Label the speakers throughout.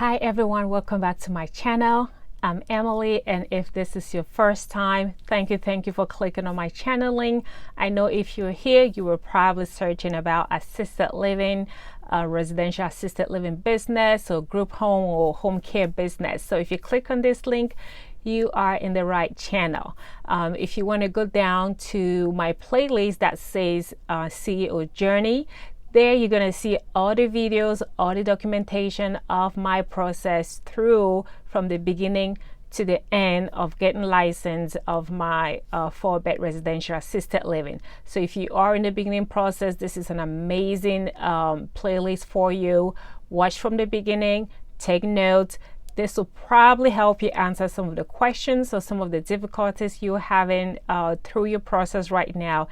Speaker 1: Hi everyone, welcome back to my channel. I'm Emily, and if this is your first time, thank you for clicking on my channel link. I know if you're here, you were probably searching about assisted living, residential assisted living business, or group home or home care business. So if you click on this link, you are in the right channel. If you want to go down to my playlist that says CEO Journey, there you're going to see all the videos, all the documentation of my process through from the beginning to the end of getting licensed of my 4-bed residential assisted living. So if you are in the beginning process, this is an amazing playlist for you. Watch from the beginning, take notes. This will probably help you answer some of the questions or some of the difficulties you're having through your process right now.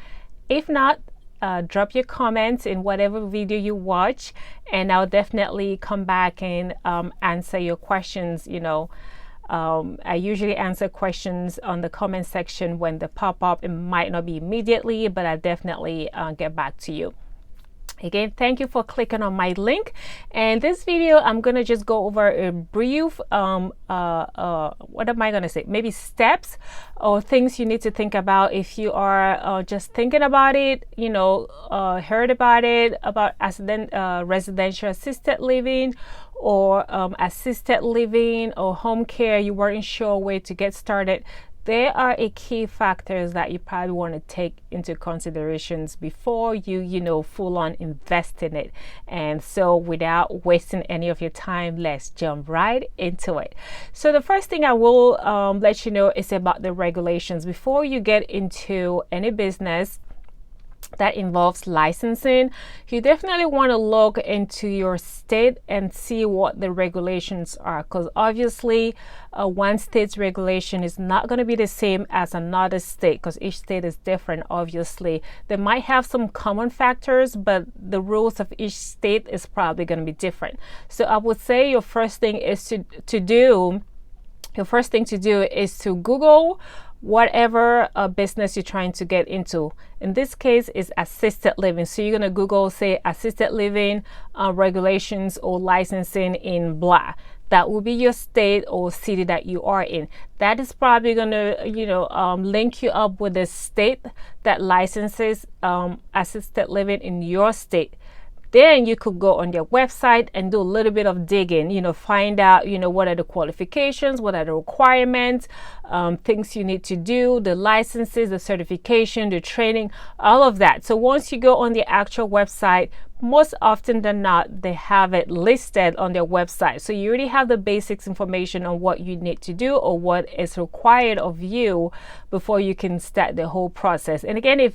Speaker 1: If not, drop your comments in whatever video you watch, and I'll definitely come back and answer your questions. I usually answer questions on the comment section when they pop up. It might not be immediately, but I definitely get back to you. Again, thank you for clicking on my link. And this video, I'm going to just go over a brief, what am I going to say? Maybe steps or things you need to think about if you are just thinking about it, heard about it, about residential assisted living or assisted living or home care. You weren't sure where to get started. There are a key factors that you probably want to take into considerations before you full on invest in it. And so without wasting any of your time, let's jump right into it. So the first thing I will let you know is about the regulations. Before you get into any business that involves licensing, you definitely want to look into your state and see what the regulations are, because obviously one state's regulation is not going to be the same as another state, because each state is different. Obviously they might have some common factors, but the rules of each state is probably going to be different. So I would say your first thing to do is to Google whatever business you're trying to get into. In this case is assisted living. So you're going to Google, say, assisted living regulations or licensing in blah. That will be your state or city that you are in. That is probably going to link you up with the state that licenses assisted living in your state. Then you could go on their website and do a little bit of digging, find out, what are the qualifications, what are the requirements, things you need to do, the licenses, the certification, the training, all of that. So once you go on the actual website, most often than not, they have it listed on their website. So you already have the basics information on what you need to do or what is required of you before you can start the whole process. And again, if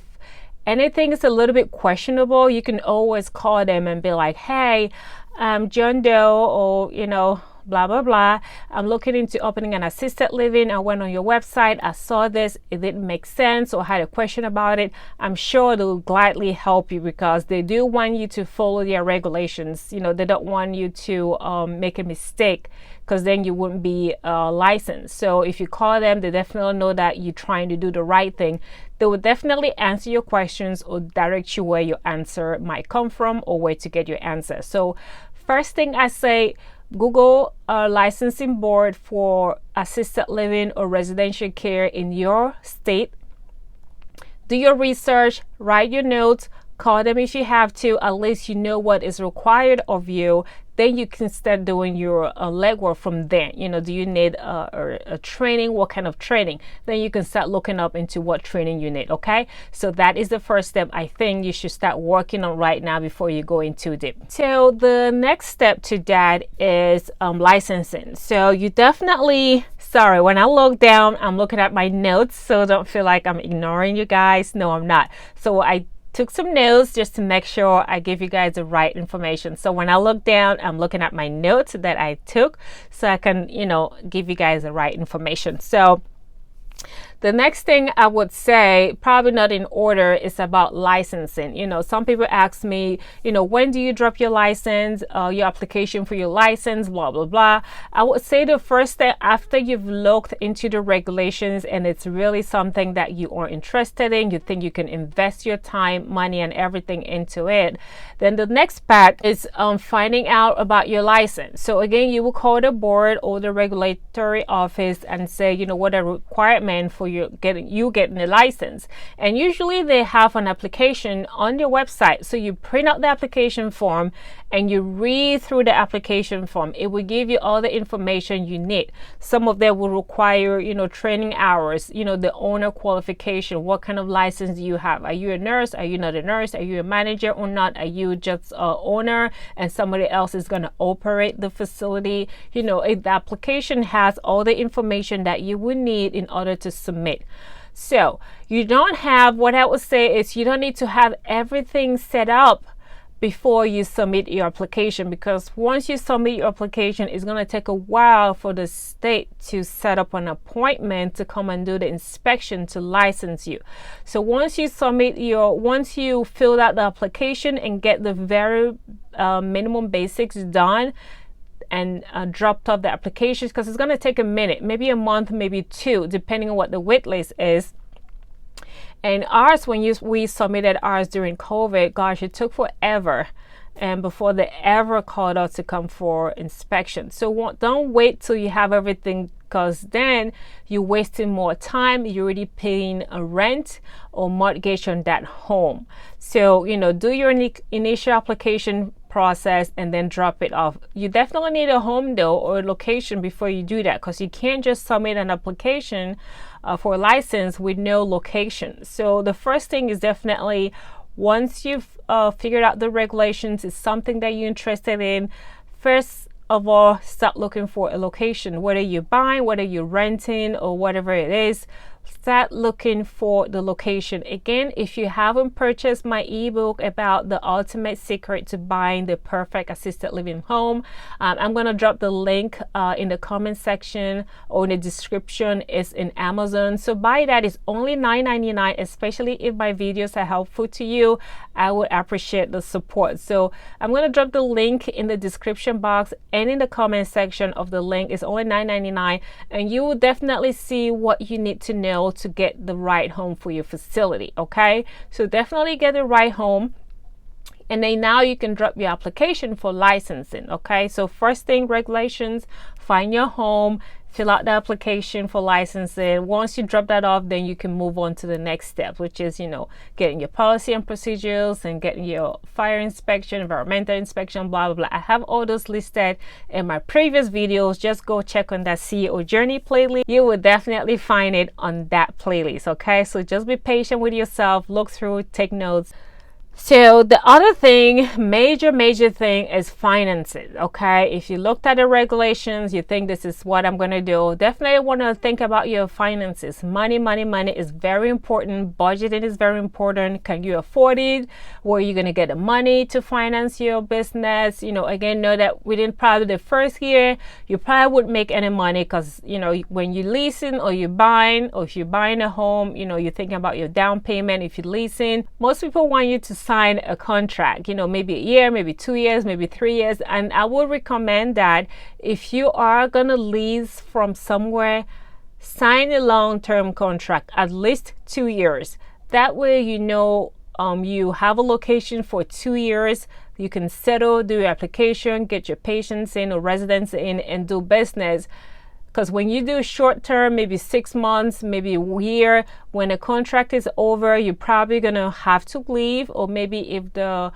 Speaker 1: anything is a little bit questionable, you can always call them and be like, hey, I'm John Doe, or blah blah blah, I'm looking into opening an assisted living. I went on your website, I saw this, it didn't make sense, or had a question about it. I'm sure they'll gladly help you, because they do want you to follow their regulations. They don't want you to make a mistake, because then you wouldn't be licensed. So if you call them, they definitely know that you're trying to do the right thing. They will definitely answer your questions or direct you where your answer might come from or where to get your answer. So first thing I say, Google a licensing board for assisted living or residential care in your state. Do your research, write your notes, call them if you have to. At least you know what is required of you. Then you can start doing your legwork from there. Do you need a training? What kind of training? Then you can start looking up into what training you need. Okay, so that is the first step I think you should start working on right now before you go in too deep. So the next step to that is licensing. So you definitely, sorry, when I look down, I'm looking at my notes, so don't feel like I'm ignoring you guys. No, I'm not. So I took some notes just to make sure I give you guys the right information. So when I look down, I'm looking at my notes that I took so I can, give you guys the right information. So The next thing I would say, probably not in order, is about licensing. Some people ask me, when do you drop your license, your application for your license, blah, blah, blah. I would say the first step, after you've looked into the regulations and it's really something that you are interested in, you think you can invest your time, money, and everything into it, then the next part is finding out about your license. So again, you will call the board or the regulatory office and say, what are requirements for you getting the license. And usually they have an application on your website. So you print out the application form and you read through the application form. It will give you all the information you need. Some of them will require, training hours, the owner qualification, what kind of license do you have? Are you a nurse? Are you not a nurse? Are you a manager or not? Are you just an owner and somebody else is going to operate the facility? If the application has all the information that you would need in order to submit. So you don't have, what I would say is, you don't need to have everything set up before you submit your application, because once you submit your application, it's going to take a while for the state to set up an appointment to come and do the inspection to license you. So once you fill out the application and get the very minimum basics done and dropped off the applications, because it's going to take a minute, maybe a month, maybe two, depending on what the wait list is. And ours, we submitted ours during COVID, gosh, it took forever and before they ever called us to come for inspection. So don't wait till you have everything, because then you're wasting more time. You're already paying a rent or mortgage on that home. So, do your initial application process and then drop it off. You definitely need a home though, or a location before you do that, because you can't just submit an application for a license with no location. So the first thing is definitely, once you've figured out the regulations, is something that you're interested in, first of all, start looking for a location. Whether you're buying, whether you're renting, or whatever it is, start looking for the location. Again, if you haven't purchased my ebook about the ultimate secret to buying the perfect assisted living home, I'm going to drop the link in the comment section or in the description. It's in Amazon. So buy that. It's only $9.99, especially if my videos are helpful to you. I would appreciate the support. So I'm going to drop the link in the description box and in the comment section of the link. It's only $9.99, and you will definitely see what you need to know to get the right home for your facility. Okay, so definitely get the right home, and then now you can drop your application for licensing. Okay, so first thing, regulations, find your home, fill out the application for licensing. Once you drop that off, then you can move on to the next step, which is, getting your policy and procedures and getting your fire inspection, environmental inspection, blah, blah, blah. I have all those listed in my previous videos. Just go check on that CEO Journey playlist. You will definitely find it on that playlist. Okay, so just be patient with yourself, look through, take notes. So the other thing, major thing, is finances. Okay, if you looked at the regulations, you think this is what I'm going to do, definitely want to think about your finances. Money is very important. Budgeting is very important. Can you afford it? Where are you going to get the money to finance your business? Again, know that within probably the first year, you probably wouldn't make any money, because when you're leasing or you're buying, or if you're buying a home, you're thinking about your down payment. If you're leasing, most people want you to sign a contract, maybe a year, maybe 2 years, maybe 3 years. And I would recommend that if you are going to lease from somewhere, sign a long-term contract, at least 2 years. That way, you have a location for 2 years. You can settle, do your application, get your patients in or residents in, and do business. Because when you do short term, maybe 6 months, maybe a year, when a contract is over, you're probably going to have to leave. Or maybe if the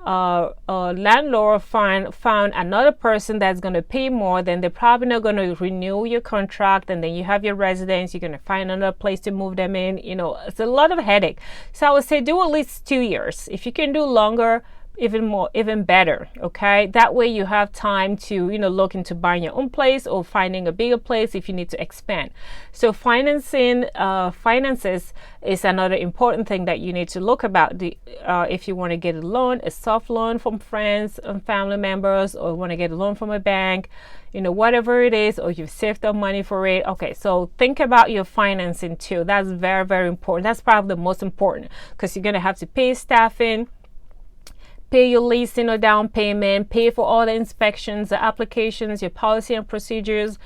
Speaker 1: landlord found another person that's going to pay more, then they're probably not going to renew your contract. And then you have your residents, you're going to find another place to move them in. It's a lot of headache. So I would say do at least 2 years. If you can do longer, even better. Okay, that way you have time to look into buying your own place or finding a bigger place if you need to expand. So finances is another important thing that you need to look about. If you want to get a loan, a soft loan from friends and family members, or want to get a loan from a bank, whatever it is, or you've saved up money for it. Okay, so think about your financing too. That's very, very important. That's probably the most important, because you're going to have to pay staffing, pay your leasing or down payment, pay for all the inspections, the applications, your policy and procedures,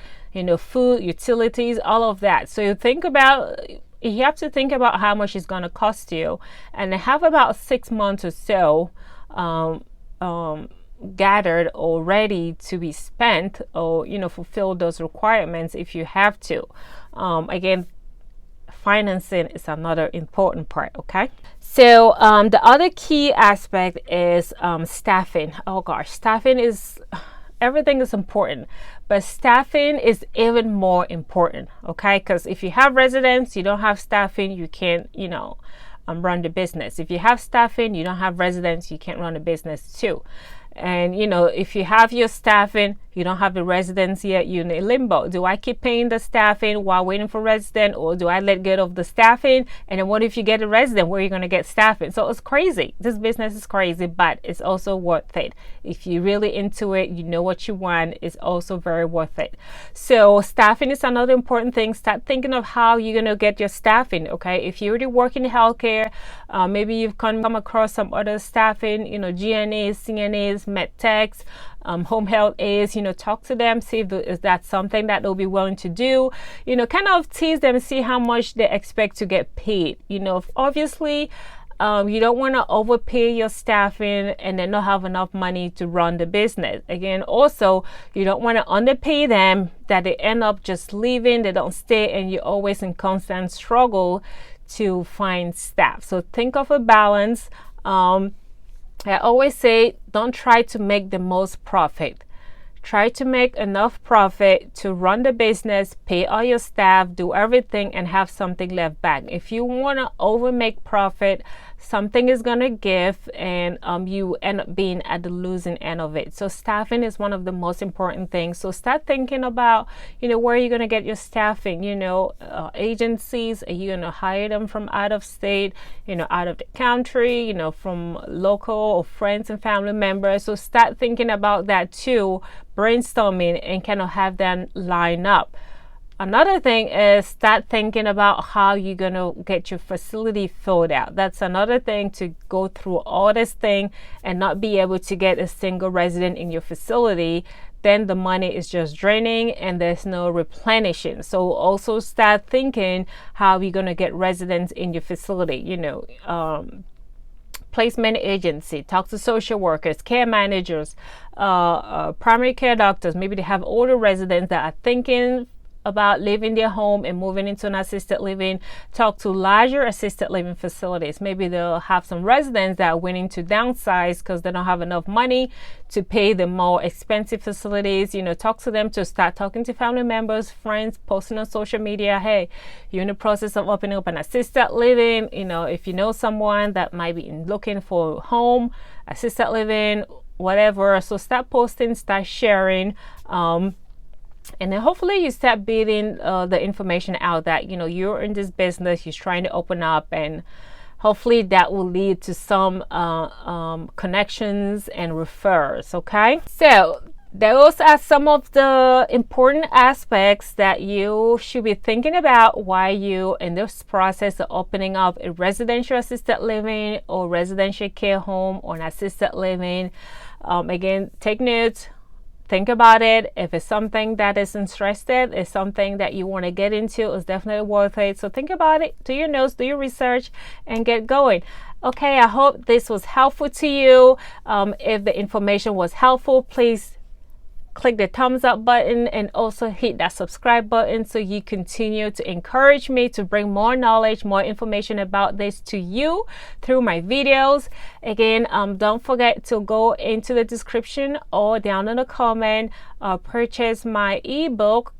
Speaker 1: food, utilities, all of that. So you have to think about how much it's going to cost you, and have about 6 months or so gathered or ready to be spent, or fulfill those requirements if you have to. Again, financing is another important part. Okay, so the other key aspect is staffing. Oh gosh, staffing is, everything is important, but staffing is even more important. Okay, because if you have residents, you don't have staffing, you can't run the business. If you have staffing, you don't have residents, you can't run a business too. And if you have your staffing, you don't have the residents yet, you're in limbo. Do I keep paying the staffing while waiting for resident, or do I let go of the staffing? And then what if you get a resident? Where are you going to get staffing? So it's crazy. This business is crazy, but it's also worth it. If you're really into it, you know what you want, it's also very worth it. So staffing is another important thing. Start thinking of how you're going to get your staffing. Okay, if you already work in healthcare, maybe you've come across some other staffing, GNAs, CNAs, med techs, home health aides, talk to them, see if that's something that they'll be willing to do, kind of tease them, see how much they expect to get paid. Obviously, you don't want to overpay your staffing and then not have enough money to run the business. Again, also, you don't want to underpay them that they end up just leaving, they don't stay, and you're always in constant struggle to find staff. So think of a balance. I always say, don't try to make the most profit. Try to make enough profit to run the business, pay all your staff, do everything, and have something left back. If you want to over make profit, something is going to give, and you end up being at the losing end of it. So staffing is one of the most important things. So start thinking about, where are you going to get your staffing? Agencies, are you going to hire them from out of state, out of the country, from local or friends and family members? So start thinking about that too, brainstorming, and kind of have them line up. Another thing is start thinking about how you're going to get your facility filled out. That's another thing, to go through all this thing and not be able to get a single resident in your facility. Then the money is just draining and there's no replenishing. So also start thinking how you're going to get residents in your facility. Placement agency, talk to social workers, care managers, primary care doctors. Maybe they have older residents that are thinking about leaving their home and moving into an assisted living. Talk to larger assisted living facilities. Maybe they'll have some residents that are willing to downsize because they don't have enough money to pay the more expensive facilities. Talk to them, to start talking to family members, friends, posting on social media, hey, you're in the process of opening up an assisted living. If you know someone that might be looking for a home, assisted living, whatever. So start posting, start sharing. And then hopefully you start building the information out that, you're in this business, you're trying to open up, and hopefully that will lead to some connections and refers. Okay. So those are some of the important aspects that you should be thinking about while you in this process of opening up a residential assisted living or residential care home or an assisted living. Again, take notes. Think about it. If it's something that is interested, it's something that you want to get into, it's definitely worth it. So think about it, do your notes, do your research, and get going. Okay, I hope this was helpful to you. If the information was helpful, please click the thumbs up button and also hit that subscribe button so you continue to encourage me to bring more knowledge, more information about this to you through my videos. Again, don't forget to go into the description or down in the comment, purchase my ebook,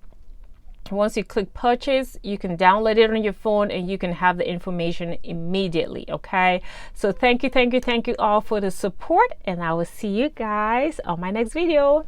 Speaker 1: Once you click purchase, you can download it on your phone and you can have the information immediately. Okay, so thank you all for the support, and I will see you guys on my next video.